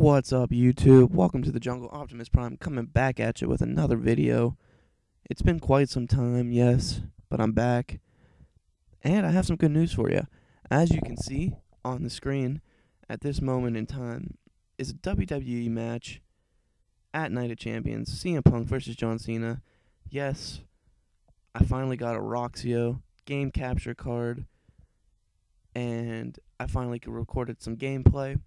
What's up, YouTube? Welcome to the Jungle. Optimus Prime coming back at you with another video. It's been quite some time, yes, but I'm back. And I have some good news for you. As you can see on the screen, at this moment in time, is a WWE match at Night of Champions. CM Punk versus John Cena. Yes, I finally got a Roxio game capture card. And I finally recorded some gameplay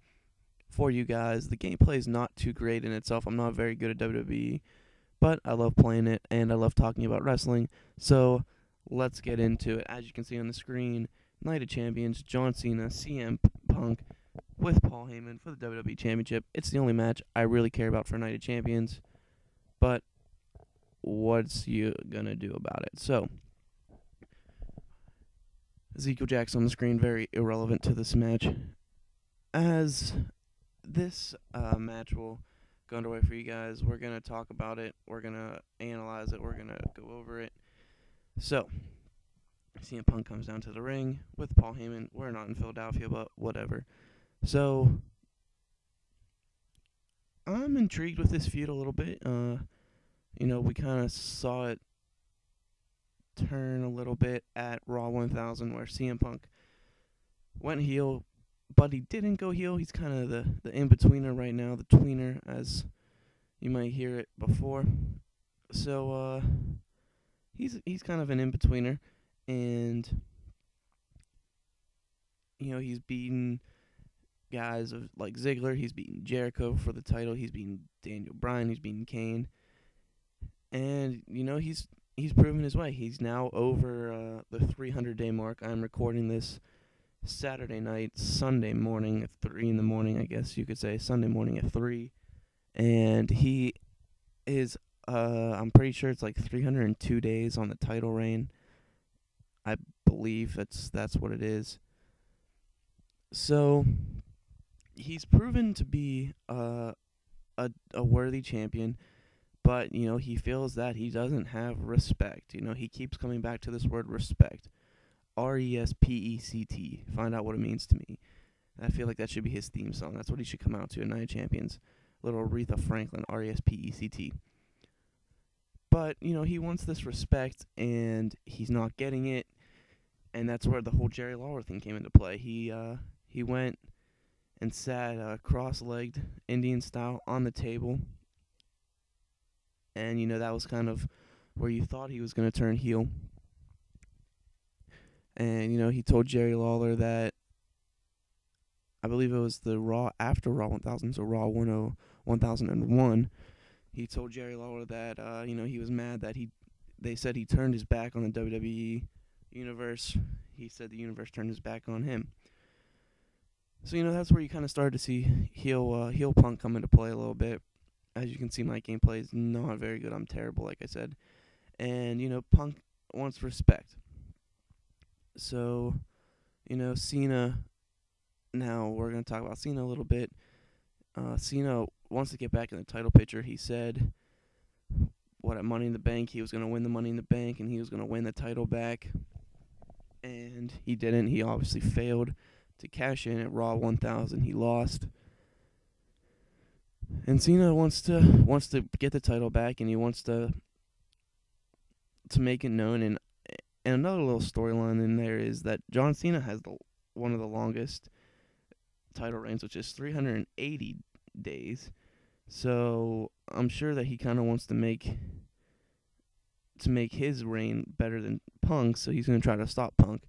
for you guys. The gameplay is not too great in itself. I'm not very good at WWE, but I love playing it and I love talking about wrestling. So let's get into it. As you can see on the screen, Night of Champions, John Cena, CM Punk with Paul Heyman for the WWE Championship. It's the only match I really care about for Night of Champions, but what's you gonna do about it? So Ezekiel Jackson on the screen, very irrelevant to this match. As this match will go underway for you guys, we're going to talk about it, we're going to analyze it, we're going to go over it. So, CM Punk comes down to the ring with Paul Heyman. We're not in Philadelphia, but whatever. So, I'm intrigued with this feud a little bit. We kind of saw it turn a little bit at Raw 1000 where CM Punk went heel, but he didn't go heel. He's kind of the in-betweener right now, the tweener, as you might hear it before. So he's kind of an in-betweener, and he's beaten guys like Ziggler. He's beaten Jericho for the title. He's beaten Daniel Bryan. He's beaten Kane, and he's proven his way. He's now over the 300-day mark. I'm recording this Saturday night, Sunday morning at 3 in the morning, I guess you could say, Sunday morning at 3. And he is, I'm pretty sure it's like 302 days on the title reign. I believe that's what it is. So, he's proven to be a worthy champion. But, he feels that he doesn't have respect. He keeps coming back to this word respect. R-E-S-P-E-C-T. Find out what it means to me. I feel like that should be his theme song. That's what he should come out to at Night of Champions. Little Aretha Franklin, R-E-S-P-E-C-T. But, he wants this respect, and he's not getting it. And that's where the whole Jerry Lawler thing came into play. He went and sat cross-legged, Indian style, on the table. And, that was kind of where you thought he was going to turn heel. And, he told Jerry Lawler that, I believe it was the Raw after Raw 1000, so Raw 1001. He told Jerry Lawler that, he was mad that they said he turned his back on the WWE universe. He said the universe turned his back on him. So, that's where you kind of started to see heel Punk come into play a little bit. As you can see, my gameplay is not very good. I'm terrible, like I said. And, Punk wants respect. So, Cena, now we're going to talk about Cena a little bit. Cena wants to get back in the title picture. He said, at Money in the Bank, he was going to win the Money in the Bank, and he was going to win the title back. And he didn't. He obviously failed to cash in at Raw 1000. He lost. And Cena wants to get the title back, and he wants to make it known. And another little storyline in there is that John Cena has one of the longest title reigns, which is 380 days. So I'm sure that he kind of wants to make his reign better than Punk's, so he's going to try to stop Punk.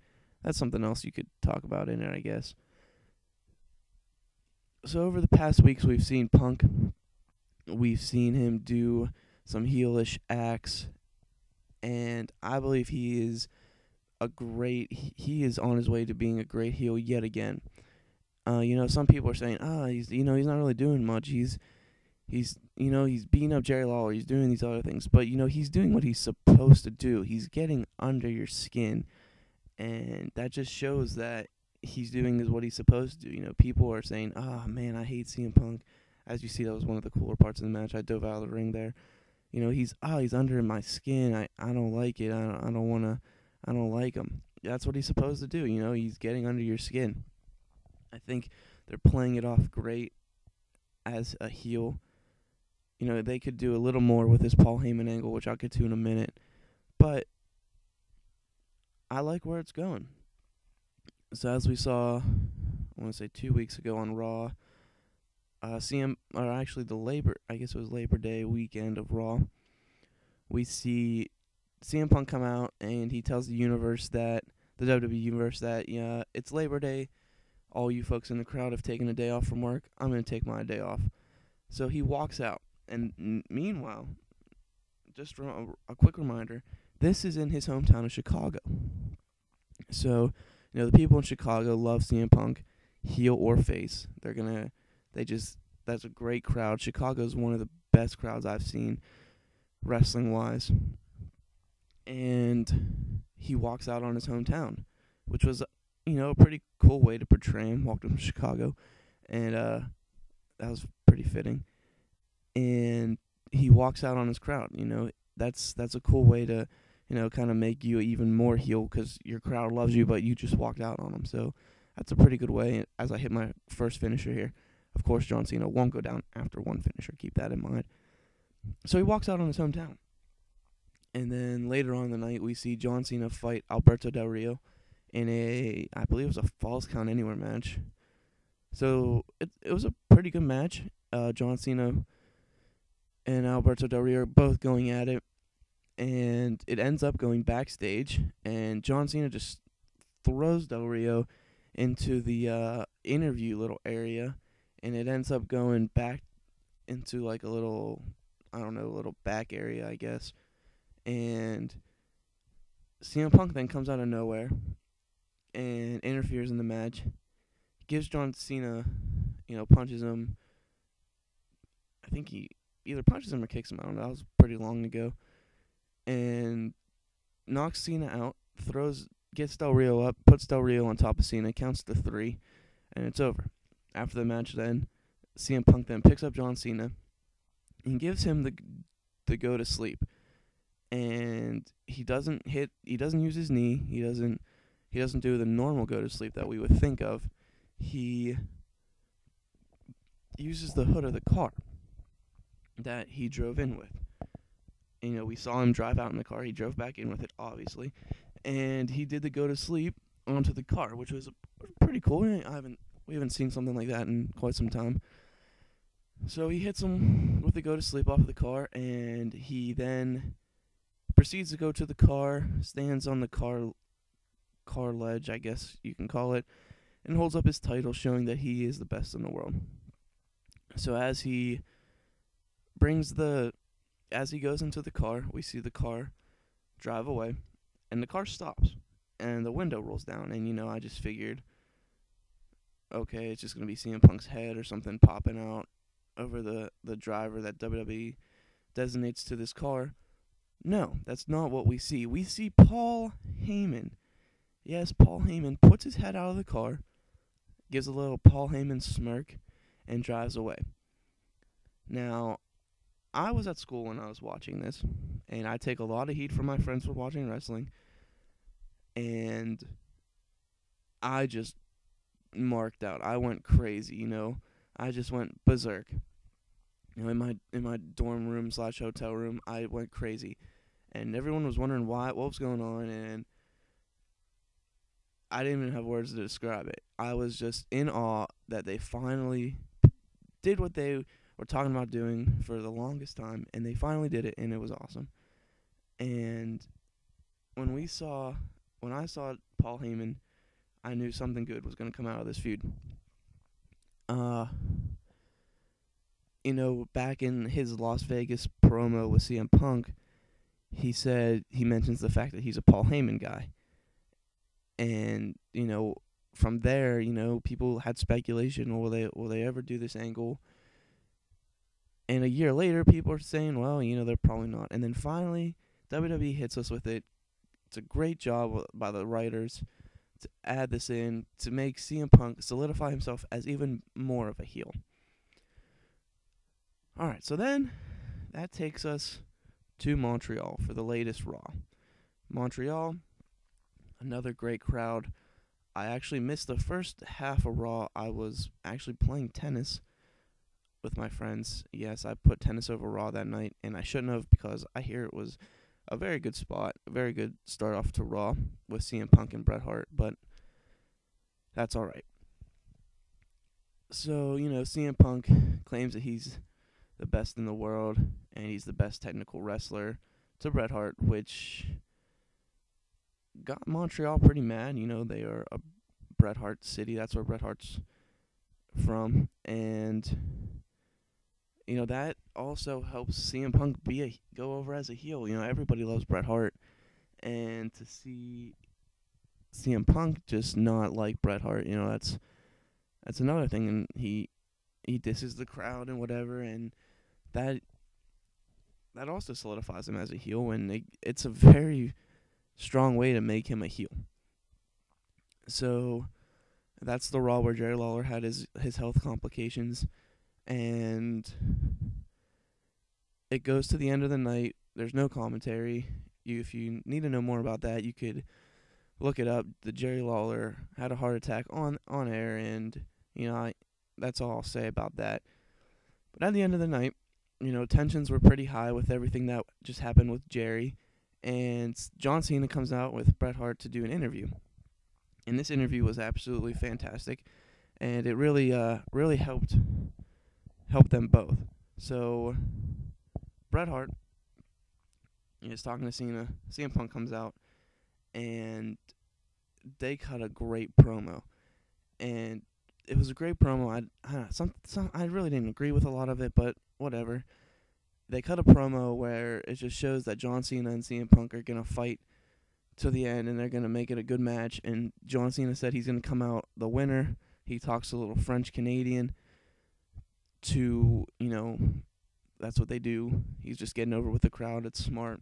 That's something else you could talk about in it, I guess. So over the past weeks, we've seen Punk. We've seen him do some heelish acts, and I believe he is on his way to being a great heel yet again. Some people are saying, he's not really doing much. He's beating up Jerry Lawler. He's doing these other things, but he's doing what he's supposed to do. He's getting under your skin, and that just shows that he's doing what he's supposed to do. People are saying, man, I hate CM Punk. As you see, that was one of the cooler parts of the match. I dove out of the ring there. He's under my skin. I don't like it. I don't like him. That's what he's supposed to do. He's getting under your skin. I think they're playing it off great as a heel. They could do a little more with this Paul Heyman angle, which I'll get to in a minute. But I like where it's going. So as we saw, I want to say 2 weeks ago on Raw, I guess it was Labor Day weekend of Raw, we see CM Punk come out and he tells the WWE universe that, yeah, it's Labor Day. All you folks in the crowd have taken a day off from work. I'm going to take my day off. So he walks out. And meanwhile, just a quick reminder, this is in his hometown of Chicago. So, the people in Chicago love CM Punk, heel or face. That's a great crowd. Chicago's one of the best crowds I've seen, wrestling-wise. And he walks out on his hometown, which was, a pretty cool way to portray him, walked from Chicago. And that was pretty fitting. And he walks out on his crowd. That's a cool way to, kind of make you even more heel because your crowd loves you, but you just walked out on them. So that's a pretty good way. As I hit my first finisher here, of course, John Cena won't go down after one finisher. Keep that in mind. So he walks out on his hometown. And then later on in the night, we see John Cena fight Alberto Del Rio in I believe it was a Falls Count Anywhere match. So it was a pretty good match. John Cena and Alberto Del Rio are both going at it, and it ends up going backstage, and John Cena just throws Del Rio into the interview little area, and it ends up going back into like a little back area, I guess, and CM Punk then comes out of nowhere and interferes in the match, gives John Cena, punches him. I think he either punches him or kicks him out. That was pretty long ago. And knocks Cena out, gets Del Rio up, puts Del Rio on top of Cena, counts to 3, and it's over. After the match then, CM Punk then picks up John Cena and gives him the go to sleep. And he doesn't use his knee, he doesn't do the normal go to sleep that we would think of. He uses the hood of the car that he drove in with. We saw him drive out in the car. He drove back in with it, obviously, and he did the go to sleep onto the car, which was pretty cool. We haven't seen something like that in quite some time. So he hits him with the go to sleep off of the car, and he then proceeds to go to the car, stands on the car ledge, I guess you can call it, and holds up his title, showing that he is the best in the world. So as he goes into the car, we see the car drive away, and the car stops, and the window rolls down, and, I just figured, okay, it's just going to be CM Punk's head or something popping out over the driver that WWE designates to this car. No, that's not what we see. We see Paul Heyman. Yes, Paul Heyman puts his head out of the car, gives a little Paul Heyman smirk, and drives away. Now, I was at school when I was watching this, and I take a lot of heat from my friends for watching wrestling, and I just marked out. I went crazy, I just went berserk. In my dorm room / hotel room, I went crazy, and everyone was wondering what was going on, and I didn't even have words to describe it. I was just in awe that they finally did what they were talking about doing for the longest time, and they finally did it, and it was awesome. And when I saw Paul Heyman, I knew something good was going to come out of this feud. Back in his Las Vegas promo with CM Punk, he mentions the fact that he's a Paul Heyman guy. And, from there, people had speculation, will they ever do this angle? And a year later, people are saying, well, they're probably not. And then finally, WWE hits us with it. It's a great job by the writers to add this in, to make CM Punk solidify himself as even more of a heel. Alright, so then that takes us to Montreal for the latest Raw. Montreal, another great crowd. I actually missed the first half of Raw. I was actually playing tennis with my friends. Yes, I put tennis over Raw that night, and I shouldn't have because I hear it was a very good spot, a very good start off to Raw with CM Punk and Bret Hart, but that's all right. So, CM Punk claims that he's the best in the world and he's the best technical wrestler to Bret Hart, which got Montreal pretty mad. They are a Bret Hart city. That's where Bret Hart's from. And, that also helps CM Punk go over as a heel. Everybody loves Bret Hart. And to see CM Punk just not like Bret Hart, that's another thing. And he disses the crowd and whatever, and that also solidifies him as a heel, and it's a very strong way to make him a heel. So that's the Raw where Jerry Lawler had his health complications, and it goes to the end of the night. There's no commentary. If you need to know more about that, you could look it up. The Jerry Lawler had a heart attack on air, and that's all I'll say about that. But at the end of the night, tensions were pretty high with everything that just happened with Jerry, and John Cena comes out with Bret Hart to do an interview. And this interview was absolutely fantastic, and it really helped them both. So Bret Hart is talking to Cena. CM Punk comes out, and they cut a great promo. And it was a great promo. I really didn't agree with a lot of it, but whatever. They cut a promo where it just shows that John Cena and CM Punk are going to fight to the end, and they're going to make it a good match. And John Cena said he's going to come out the winner. He talks a little French-Canadian to, that's what they do. He's just getting over with the crowd. It's smart.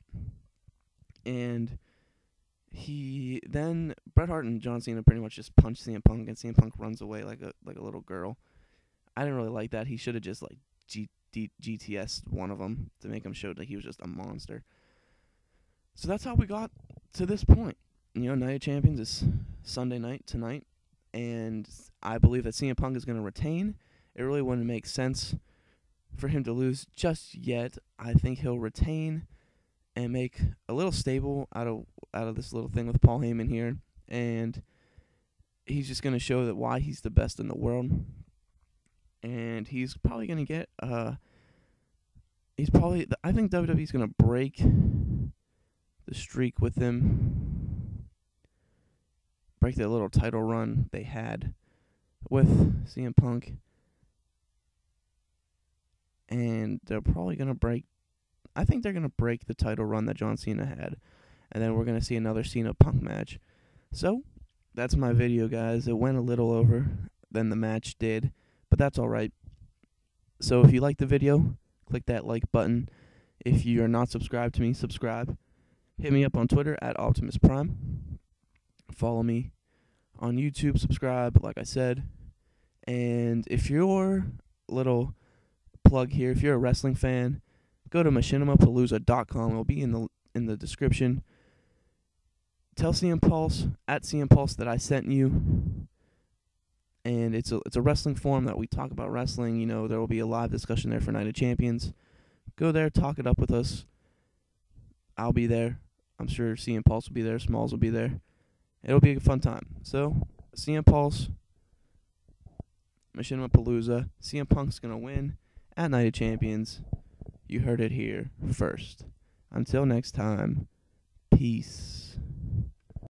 And Bret Hart and John Cena pretty much just punch CM Punk, and CM Punk runs away like a little girl. I didn't really like that. He should have just GTS'd one of them to make him show that he was just a monster. So that's how we got to this point. Night of Champions is Sunday night tonight, and I believe that CM Punk is going to retain. It really wouldn't make sense for him to lose just yet. I think he'll retain and make a little stable out of this little thing with Paul Heyman here, and he's just going to show that why he's the best in the world. And he's probably going to get I think WWE's going to break the streak with him, break their little title run they had with CM Punk, and they're probably going to break the title run that John Cena had, and then we're going to see another Cena Punk match. So that's my video, guys. It went a little over than the match did, but that's all right. So if you like the video, click that like button. If you are not subscribed to me, subscribe. Hit me up on Twitter at Optimus Prime. Follow me on YouTube, subscribe, like I said. And if you're little plug here, if you're a wrestling fan, go to machinimapalooza.com. It'll be in the description. Tell CM Pulse at CM Pulse that I sent you. And it's a wrestling forum that we talk about wrestling. There will be a live discussion there for Night of Champions. Go there, talk it up with us. I'll be there. I'm sure CM Pulse will be there. Smalls will be there. It'll be a fun time. So, CM Pulse, Machinima Palooza. CM Punk's going to win at Night of Champions. You heard it here first. Until next time, peace.